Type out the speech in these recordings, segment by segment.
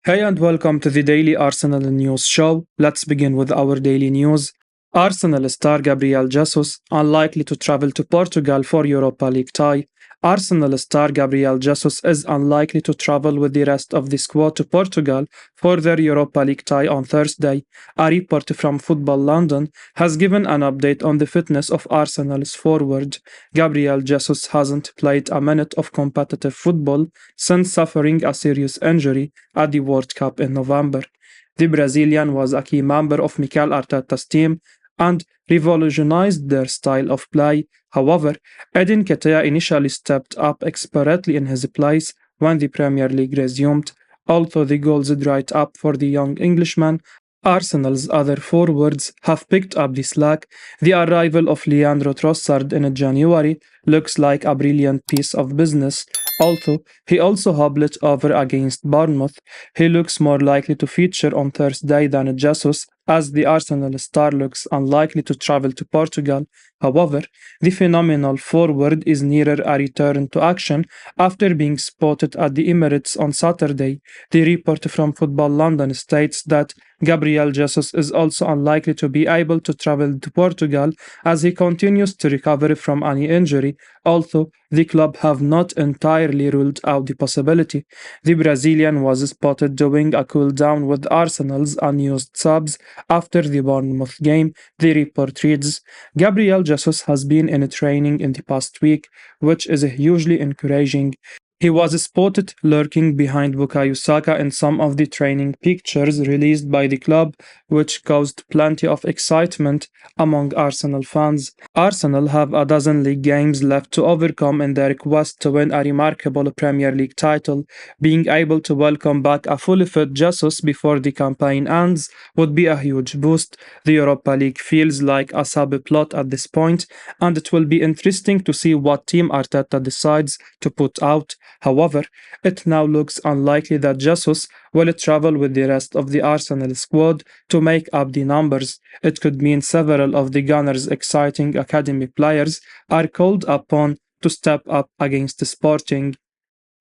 Hey and welcome to the Daily Arsenal News Show. Let's begin with our daily news. Arsenal star Gabriel Jesus unlikely to travel to Portugal for Europa League tie. Arsenal star Gabriel Jesus is unlikely to travel with the rest of the squad to Portugal for their Europa League tie on Thursday. A report from Football.London has given an update on the fitness of Arsenal's forward. Gabriel Jesus hasn't played a minute of competitive football since suffering a serious injury at the World Cup in November. The Brazilian was a key member of Mikel Arteta's team and revolutionized their style of play. However, Edin Ketia initially stepped up expertly in his place when the Premier League resumed. Although the goals dried up for the young Englishman, Arsenal's other forwards have picked up the slack. The arrival of Leandro Trossard in January looks like a brilliant piece of business. Although he also hobbled over against Bournemouth, he looks more likely to feature on Thursday than Jesus, as the Arsenal star looks unlikely to travel to Portugal. However, the phenomenal forward is nearer a return to action after being spotted at the Emirates on Saturday. The report from Football.London states that Gabriel Jesus is also unlikely to be able to travel to Portugal as he continues to recover from any injury, although the club have not entirely ruled out the possibility. The Brazilian was spotted doing a cool down with Arsenal's unused subs after the Bournemouth game. The report reads, Gabriel Jesus has been in training in the past week, which is hugely encouraging. He was spotted lurking behind Bukayo Saka in some of the training pictures released by the club, which caused plenty of excitement among Arsenal fans. Arsenal have a dozen league games left to overcome in their quest to win a remarkable Premier League title. Being able to welcome back a fully fit Jesus before the campaign ends would be a huge boost. The Europa League feels like a subplot at this point, and it will be interesting to see what team Arteta decides to put out. However, it now looks unlikely that Jesus will travel with the rest of the Arsenal squad to make up the numbers. It could mean several of the Gunners' exciting academy players are called upon to step up against Sporting.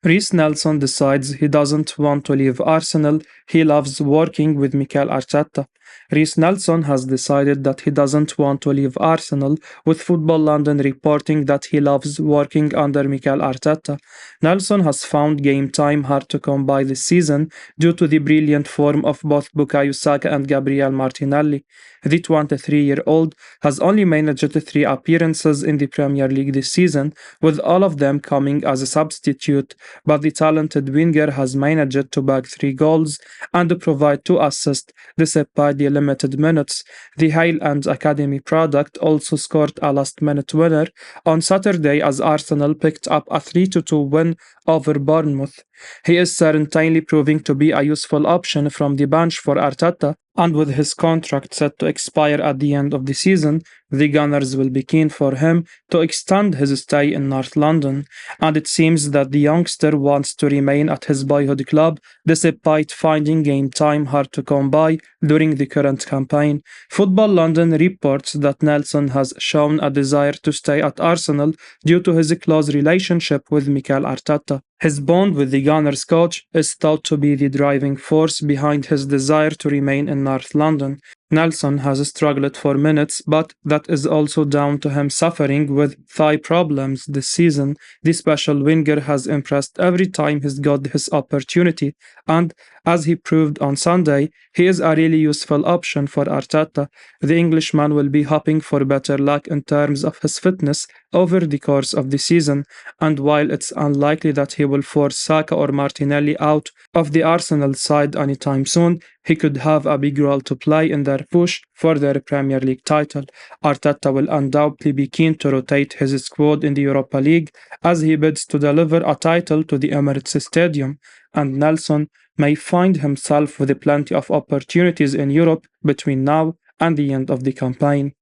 Reiss Nelson decides he doesn't want to leave Arsenal. He loves working with Mikel Arteta. Reiss Nelson has decided that he doesn't want to leave Arsenal, with Football.London reporting that he loves working under Mikel Arteta. Nelson has found game time hard to come by this season due to the brilliant form of both Bukayo Saka and Gabriel Martinelli. The 23-year-old has only managed 3 appearances in the Premier League this season, with all of them coming as a substitute, but the talented winger has managed to bag 3 goals and to provide 2 assists despite the limited minutes. The Highland Academy product also scored a last-minute winner on Saturday as Arsenal picked up a 3-2 win over Bournemouth. He is certainly proving to be a useful option from the bench for Arteta, and with his contract set to expire at the end of the season, the Gunners will be keen for him to extend his stay in North London, and it seems that the youngster wants to remain at his boyhood club despite finding game time hard to come by during the current campaign. Football.London reports that Nelson has shown a desire to stay at Arsenal due to his close relationship with Mikel Arteta. His bond with the Gunners coach is thought to be the driving force behind his desire to remain in North London. Nelson has struggled for minutes, but that is also down to him suffering with thigh problems this season. The special winger has impressed every time he's got his opportunity, and as he proved on Sunday, he is a really useful option for Arteta. The Englishman will be hoping for better luck in terms of his fitness over the course of the season, and while it's unlikely that he will force Saka or Martinelli out of the Arsenal side anytime soon, he could have a big role to play in their push for their Premier League title. Arteta will undoubtedly be keen to rotate his squad in the Europa League as he bids to deliver a title to the Emirates Stadium, and Nelson may find himself with plenty of opportunities in Europe between now and the end of the campaign.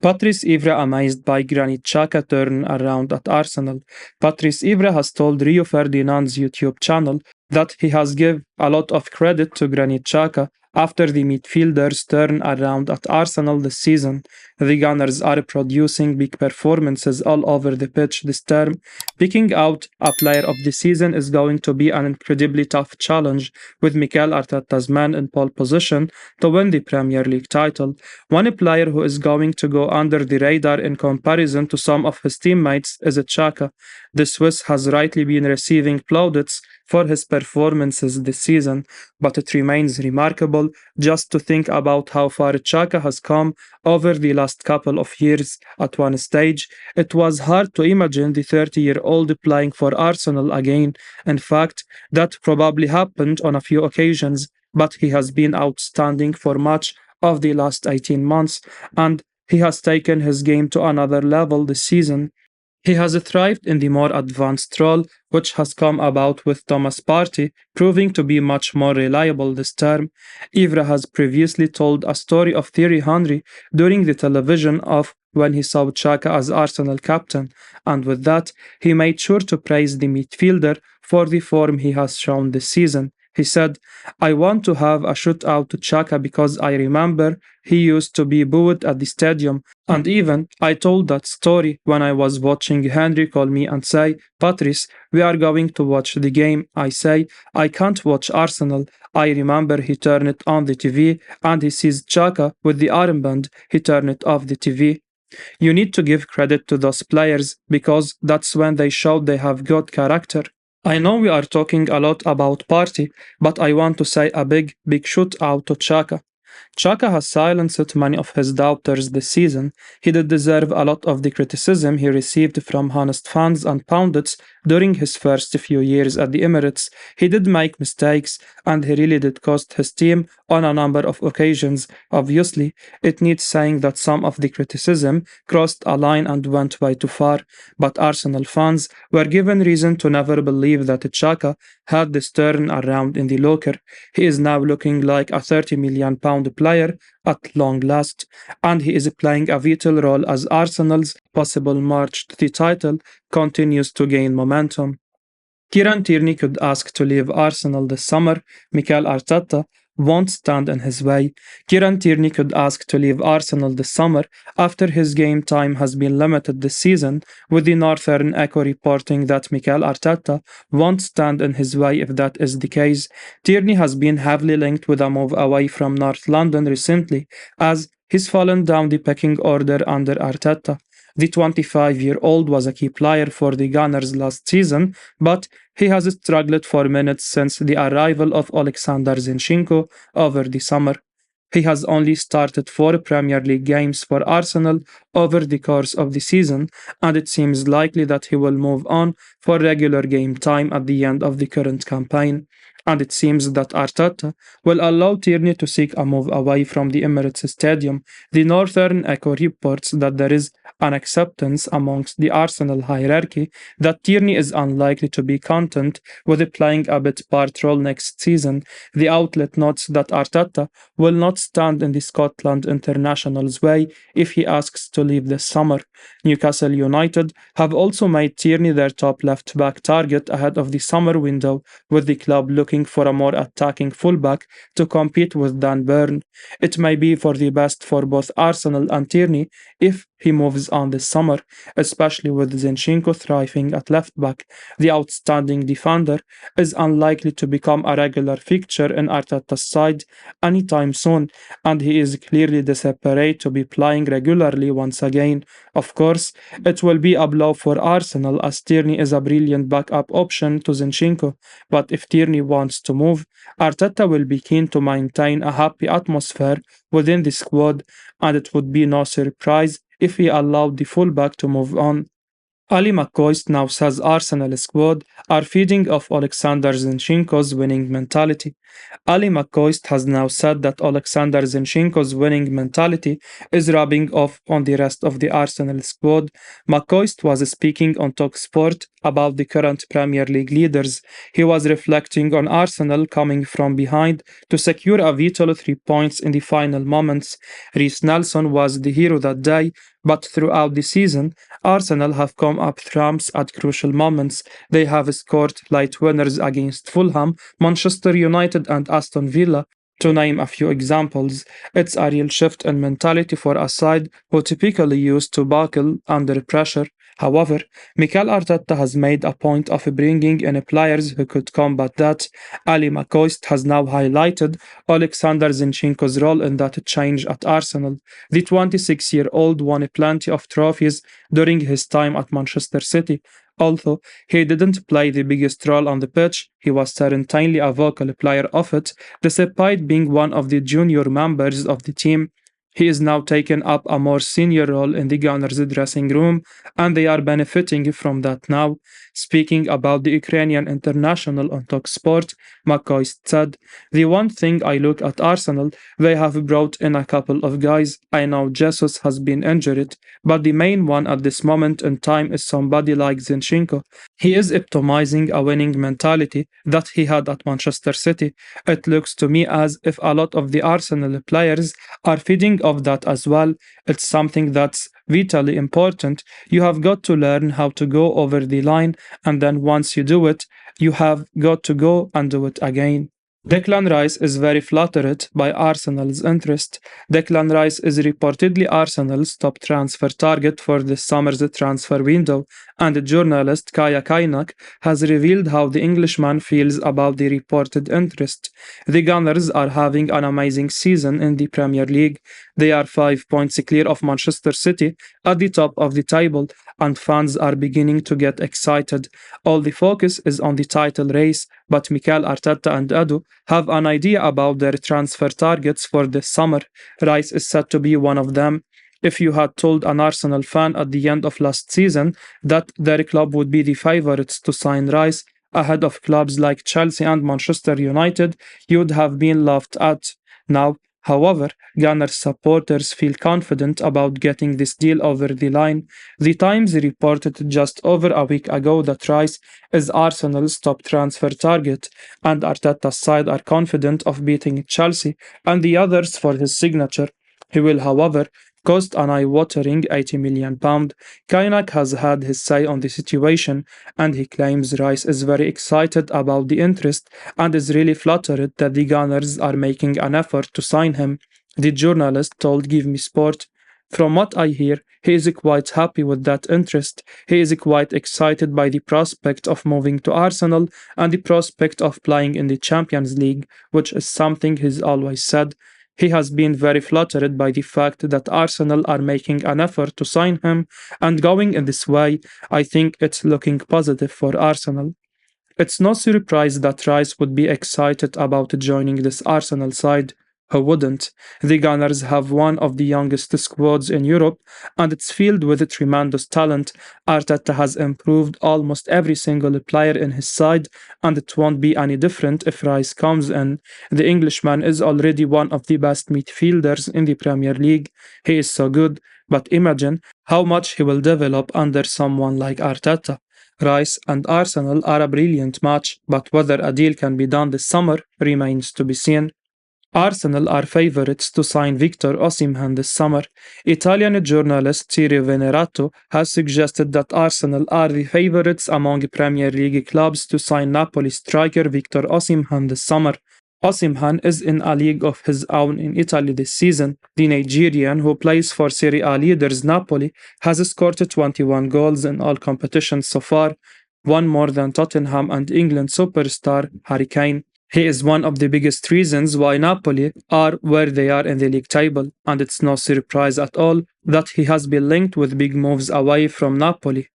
Patrice Evra amazed by Granit Xhaka turn around at Arsenal. Patrice Evra has told Rio Ferdinand's YouTube channel that he has given a lot of credit to Granit Xhaka after the midfielder's turn around at Arsenal this season. The Gunners are producing big performances all over the pitch this term. Picking out a player of the season is going to be an incredibly tough challenge, with Mikel Arteta's man in pole position to win the Premier League title. One player who is going to go under the radar in comparison to some of his teammates is Xhaka. The Swiss has rightly been receiving plaudits for his performances this season, but it remains remarkable just to think about how far Xhaka has come over the last couple of years. At one stage, it was hard to imagine the 30-year-old playing for Arsenal again. In fact, that probably happened on a few occasions, but he has been outstanding for much of the last 18 months, and he has taken his game to another level this season. He has thrived in the more advanced role, which has come about with Thomas Partey proving to be much more reliable this term. Evra has previously told a story of Thierry Henry during the television of when he saw Xhaka as Arsenal captain, and with that, he made sure to praise the midfielder for the form he has shown this season. He said, "I want to have a shootout to Xhaka because I remember he used to be booed at the stadium. And even I told that story when I was watching Henry call me and say, 'Patrice, we are going to watch the game.' I say, 'I can't watch Arsenal.' I remember he turned it on the TV and he sees Xhaka with the armband. He turned it off the TV. You need to give credit to those players because that's when they show they have got character." I know we are talking a lot about Partey, but I want to say a big shout out to Xhaka. Xhaka has silenced many of his doubters this season. He did deserve a lot of the criticism he received from honest fans and pundits during his first few years at the Emirates. He did make mistakes, and he really did cost his team on a number of occasions. Obviously, it needs saying that some of the criticism crossed a line and went way too far, but Arsenal fans were given reason to never believe that Xhaka had this turn around in the locker. He is now looking like a £30 million player at long last, and he is playing a vital role as Arsenal's possible march to the title continues to gain momentum. Kieran Tierney could ask to leave Arsenal this summer. Mikel Arteta won't stand in his way. Kieran Tierney could ask to leave Arsenal this summer after his game time has been limited this season, with the Northern Echo reporting that Mikel Arteta won't stand in his way if that is the case. Tierney has been heavily linked with a move away from North London recently, as he's fallen down the pecking order under Arteta. The 25-year-old was a key player for the Gunners last season, but he has struggled for minutes since the arrival of Alexander Zinchenko over the summer. He has only started 4 Premier League games for Arsenal over the course of the season, and it seems likely that he will move on for regular game time at the end of the current campaign. And it seems that Arteta will allow Tierney to seek a move away from the Emirates Stadium. The Northern Echo reports that there is an acceptance amongst the Arsenal hierarchy that Tierney is unlikely to be content with playing a bit part role next season. The outlet notes that Arteta will not stand in the Scotland international's way if he asks to leave this summer. Newcastle United have also made Tierney their top left-back target ahead of the summer window, with the club looking for a more attacking fullback to compete with Dan Burn. It may be for the best for both Arsenal and Tierney if he moves on this summer, especially with Zinchenko thriving at left back. The outstanding defender is unlikely to become a regular fixture in Arteta's side anytime soon, and he is clearly desperate to be playing regularly once again. Of course, it will be a blow for Arsenal as Tierney is a brilliant backup option to Zinchenko, but if Tierney wants to move, Arteta will be keen to maintain a happy atmosphere within the squad, and it would be no surprise if he allowed the fullback to move on. Ali McCoist now says Arsenal squad are feeding off Alexander Zinchenko's winning mentality. Ali McCoist has now said that Alexander Zinchenko's winning mentality is rubbing off on the rest of the Arsenal squad. McCoist was speaking on talkSPORT about the current Premier League leaders. He was reflecting on Arsenal coming from behind to secure a vital 3 points in the final moments. Reiss Nelson was the hero that day But throughout the season, Arsenal have come up trumps at crucial moments. They have scored late winners against Fulham, Manchester United, and Aston Villa, to name a few examples. It's a real shift in mentality for a side who typically used to buckle under pressure. However, Mikel Arteta has made a point of bringing in players who could combat that. Ali McCoist has now highlighted Alexander Zinchenko's role in that change at Arsenal. The 26-year-old won plenty of trophies during his time at Manchester City. Although he didn't play the biggest role on the pitch, he was certainly a vocal player of it, despite being one of the junior members of the team. He is now taking up a more senior role in the Gunners' dressing room, and they are benefiting from that now. Speaking about the Ukrainian international on Talksport, McCoy said, "The one thing I look at Arsenal, they have brought in a couple of guys. I know Jesus has been injured, but the main one at this moment in time is somebody like Zinchenko. He is epitomizing a winning mentality that he had at Manchester City. It looks to me as if a lot of the Arsenal players are feeding off that as well. It's something that's vitally important. You have got to learn how to go over the line, and then once you do it, you have got to go and do it again." Declan Rice is very flattered by Arsenal's interest. Declan Rice is reportedly Arsenal's top transfer target for this summer's transfer window, and journalist Kaya Kainak has revealed how the Englishman feels about the reported interest. The Gunners are having an amazing season in the Premier League. They are 5 points clear of Manchester City at the top of the table, and fans are beginning to get excited. All the focus is on the title race, but Mikel Arteta and Edu have an idea about their transfer targets for this summer. Rice is said to be one of them. If you had told an Arsenal fan at the end of last season that their club would be the favourites to sign Rice ahead of clubs like Chelsea and Manchester United, you'd have been laughed at. Now, however, Gunners supporters feel confident about getting this deal over the line. The Times reported just over a week ago that Rice is Arsenal's top transfer target, and Arteta's side are confident of beating Chelsea and the others for his signature. He will, however, cost an eye-watering £80 million. Kainak has had his say on the situation, and he claims Rice is very excited about the interest and is really flattered that the Gunners are making an effort to sign him. The journalist told Give Me Sport, "From what I hear, he is quite happy with that interest. He is quite excited by the prospect of moving to Arsenal and the prospect of playing in the Champions League, which is something he's always said. He has been very flattered by the fact that Arsenal are making an effort to sign him, and going in this way, I think it's looking positive for Arsenal." It's no surprise that Rice would be excited about joining this Arsenal side. Who wouldn't? The Gunners have one of the youngest squads in Europe, and it's filled with tremendous talent. Arteta has improved almost every single player in his side, and it won't be any different if Rice comes in. The Englishman is already one of the best midfielders in the Premier League. He is so good, but imagine how much he will develop under someone like Arteta. Rice and Arsenal are a brilliant match, but whether a deal can be done this summer remains to be seen. Arsenal are favourites to sign Victor Osimhen this summer. Italian journalist Ciro Venerato has suggested that Arsenal are the favourites among Premier League clubs to sign Napoli striker Victor Osimhen this summer. Osimhen is in a league of his own in Italy this season. The Nigerian, who plays for Serie A leaders Napoli, has scored 21 goals in all competitions so far, one more than Tottenham and England superstar Harry Kane. He is one of the biggest reasons why Napoli are where they are in the league table, and it's no surprise at all that he has been linked with big moves away from Napoli.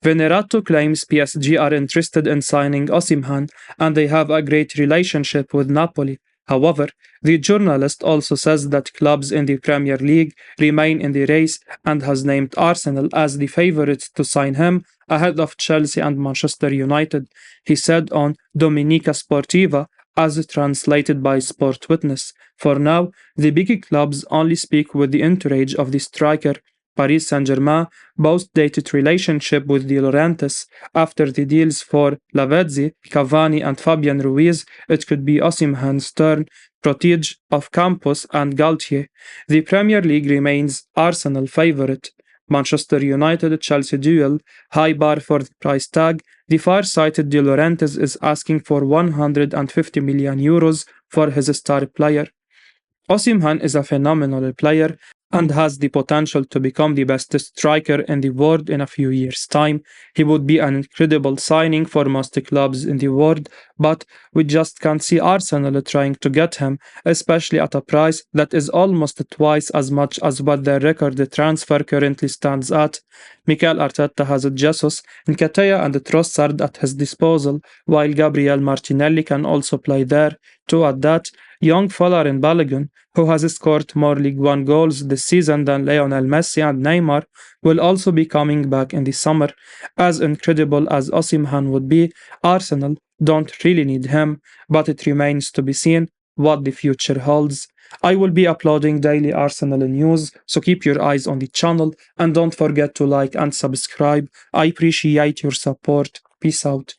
Venerato claims PSG are interested in signing Osimhen, and they have a great relationship with Napoli. However, the journalist also says that clubs in the Premier League remain in the race and has named Arsenal as the favourites to sign him ahead of Chelsea and Manchester United. He said on Domenica Sportiva, as translated by Sport Witness, "For now, the big clubs only speak with the entourage of the striker. Paris Saint-Germain boasts dated relationship with De Laurentiis. After the deals for Lavezzi, Cavani and Fabian Ruiz, it could be Osimhen's turn, protege of Campos and Galtier. The Premier League remains Arsenal favourite. Manchester United Chelsea duel, high bar for the price tag. The far-sighted De Laurentiis is asking for 150 million euros for his star player. Osimhen is a phenomenal player and has the potential to become the best striker in the world in a few years' time. He would be an incredible signing for most clubs in the world, but we just can't see Arsenal trying to get him, especially at a price that is almost twice as much as what their record transfer currently stands at. Mikel Arteta has Jesus, Nketiah and Trossard at his disposal, while Gabriel Martinelli can also play there. To add that, young Folarin Balogun, who has scored more League One goals this season than Lionel Messi and Neymar, will also be coming back in the summer. As incredible as Osimhen would be, Arsenal don't really need him, but it remains to be seen what the future holds. I will be uploading daily Arsenal news, so keep your eyes on the channel and don't forget to like and subscribe. I appreciate your support. Peace out.